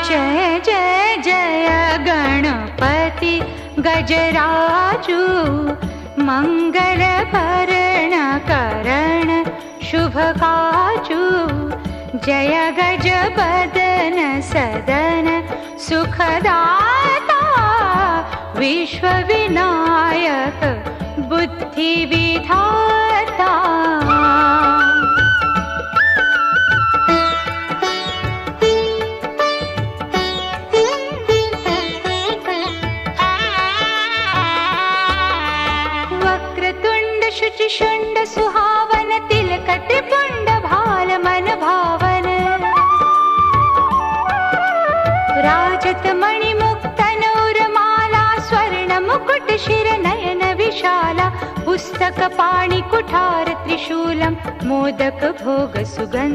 जय जय जय गणपति गजराजू मंगल भरण करण शुभ काजू जय गज बदन सदन सुखदाता विश्व विनायक बुद्धि विधाता। वक्रतुंड शुचिशुंड सुहावन तिलक त्रिपुंड भाल मन भावन राजत मणिमुक्त नूरमाला स्वर्ण मुकुट शिर नयन विशाला पुस्तक पाणि कुठार त्रिशूलम मोदक भोग सुगंध